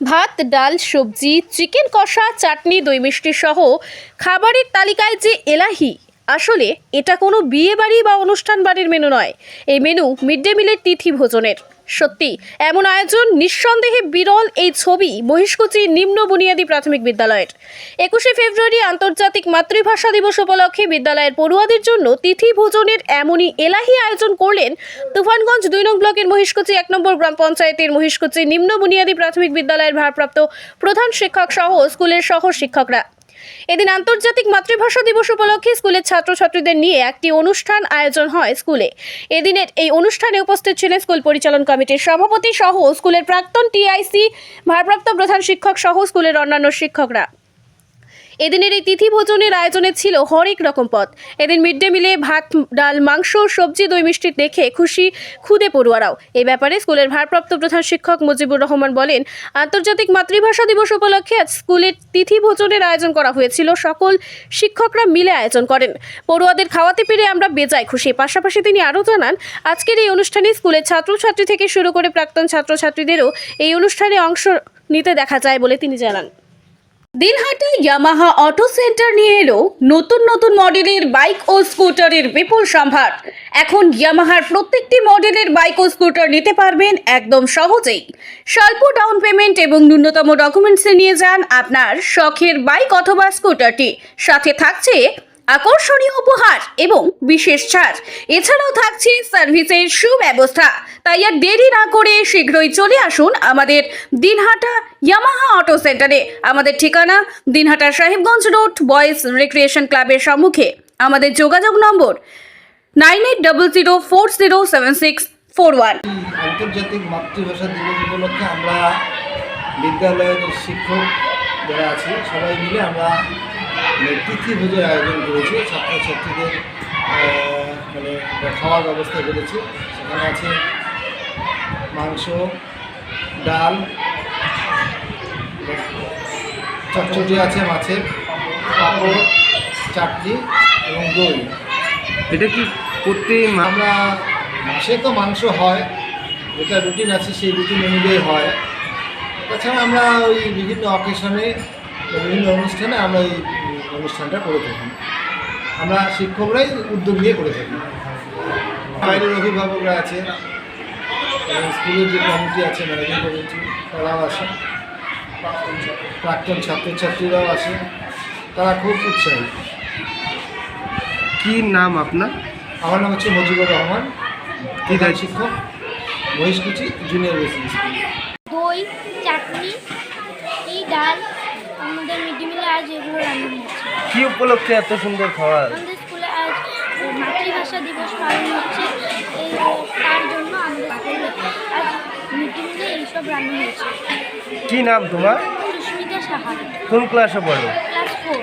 ভাত, ডাল, সবজি, চিকেন কষা, চাটনি, দই মিষ্টি সহ খাবারের তালিকায় যে এলাহি, আসলে এটা কোনো বিয়ে বাড়ি বা অনুষ্ঠান বাড়ির মেনু নয়। এই মেনু মিড ডে মিলের তিথি ভোজনের। সত্যি এমন আয়োজন নিঃসন্দেহে বিরল। এই ছবি মহিষকুচি নিম্ন বুনিয়াদী প্রাথমিক বিদ্যালয়ের। 21শে ফেব্রুয়ারি আন্তর্জাতিক মাতৃভাষা দিবস উপলক্ষে বিদ্যালয়ের পড়ুয়াদের জন্য তিথি ভোজনের এমনই এলাহি আয়োজন করলেন তুফানগঞ্জ 2 নং ব্লকের মহিষকুচি 1 নম্বর গ্রাম পঞ্চায়েতের মহিষকুচি নিম্ন বুনিয়াদী প্রাথমিক বিদ্যালয়ের ভারপ্রাপ্ত প্রধান শিক্ষক সহ স্কুলের সহ শিক্ষকরা। এদিন আন্তর্জাতিক মাতৃভাষা দিবস উপলক্ষে স্কুলের ছাত্রছাত্রীদের নিয়ে একটি অনুষ্ঠান আয়োজন হয় স্কুলে। এদিনের এই অনুষ্ঠানে উপস্থিত ছিলেন স্কুল পরিচালন কমিটির সভাপতি সহ স্কুলের প্রাক্তন টিআইসি, ভারপ্রাপ্ত প্রধান শিক্ষক সহ স্কুলের অন্যান্য শিক্ষকরা। এদিনের এই তিথি ভোজনের আয়োজনে ছিল হরেক রকম পদ। এদিন মিড ডে মিলে ভাত, ডাল, মাংস, সবজি, দই মিষ্টি দেখে খুশি খুদে পড়ুয়ারাও। এই ব্যাপারে স্কুলের ভারপ্রাপ্ত প্রধান শিক্ষক মুজিবুর রহমান বলেন, আন্তর্জাতিক মাতৃভাষা দিবস উপলক্ষে আজ স্কুলের তিথি ভোজনের আয়োজন করা হয়েছিল। সকল শিক্ষকরা মিলে আয়োজন করেন। পড়ুয়াদের খাওয়াতে পেরে আমরা বেজায় খুশি। পাশাপাশি তিনি আরও জানান, আজকের এই অনুষ্ঠানে স্কুলের ছাত্রছাত্রী থেকে শুরু করে প্রাক্তন ছাত্রছাত্রীদেরও এই অনুষ্ঠানে অংশ নিতে দেখা যায় বলে তিনি জানান। দিনহাটা ইয়ামাহা অটো সেন্টার নিয়ে এলো নতুন নতুন মডেলের বাইক ও স্কুটারের বিপুল সম্ভার। এখন ইয়ামাহার প্রত্যেকটি মডেলের বাইক ও স্কুটার নিতে পারবেন একদম সহজেই। স্বল্প ডাউন পেমেন্ট এবং ন্যূনতম ডকুমেন্টসে নিয়ে যান আপনার শখের বাইক অথবা স্কুটারটি। সাথে থাকছে আকর্ষণীয় উপহার এবং বিশেষ ছাড়। এছাড়াও থাকছে সার্ভিসের সুব্যবস্থা। তাই আর দেরি না করে শীঘ্রই চলে আসুন আমাদের দিনহাটা ইয়ামাহা অটো সেন্টারে। আমাদের ঠিকানা Dinhata Sahebganj road, boys recreation ক্লাবের সম্মুখে। আমাদের যোগাযোগ নম্বর 9800407641। আন্তর্জাতিক মাতৃভাষা দিবস উপলক্ষে আমরা বিদ্যালয়ের শিক্ষক যারা আছি সবাই মিলে আমরা তিথি ভোজের আয়োজন করেছি। ছাত্রছাত্রীদের মানে খাওয়ার ব্যবস্থা করেছি। সেখানে আছে মাংস, ডাল, চটচটি আছে, মাছের পাঁপড়, চাটনি এবং দই। এটা কি করতে আমরা মাসে তো মাংস হয়, যেটা রুটিন আছে সেই রুটিন অনুযায়ী হয়। তাছাড়া আমরা ওই বিভিন্ন অকেশনে, বিভিন্ন অনুষ্ঠানে আমরা এই অনুষ্ঠানটা করে থাকি। আমরা শিক্ষকরাই উদ্যোগ নিয়ে করে থাকি। বাইরের অভিভাবকরা আছে এবং স্কুলের যে কমিটি আছে, ম্যানেজিং কমিটি, তারাও আসে। প্রাক্তন ছাত্রছাত্রীরাও আসে। তারা খুব উৎসাহী। কি নাম আপনার? আমার নাম হচ্ছে মুজিবুর রহমান, প্রধান শিক্ষক, মহিষকুচি জুনিয়র বেসিক স্কুল। দই, চাটনি, ডাল, আমাদের মিড ডে মিলে আজ এগুলো রান্না হচ্ছে। কি উপলক্ষে এত সুন্দর খাবার? আমাদের স্কুলে আজ মাতৃভাষা দিবস পালন হচ্ছে, তার জন্য আমাদের স্কুলে আজ মিড ডে মিলে এইসব রান্না হয়েছে। কি নাম তোমার? সুস্মিতা সাহা, কোন ক্লাসে পড়ো? ক্লাস 4।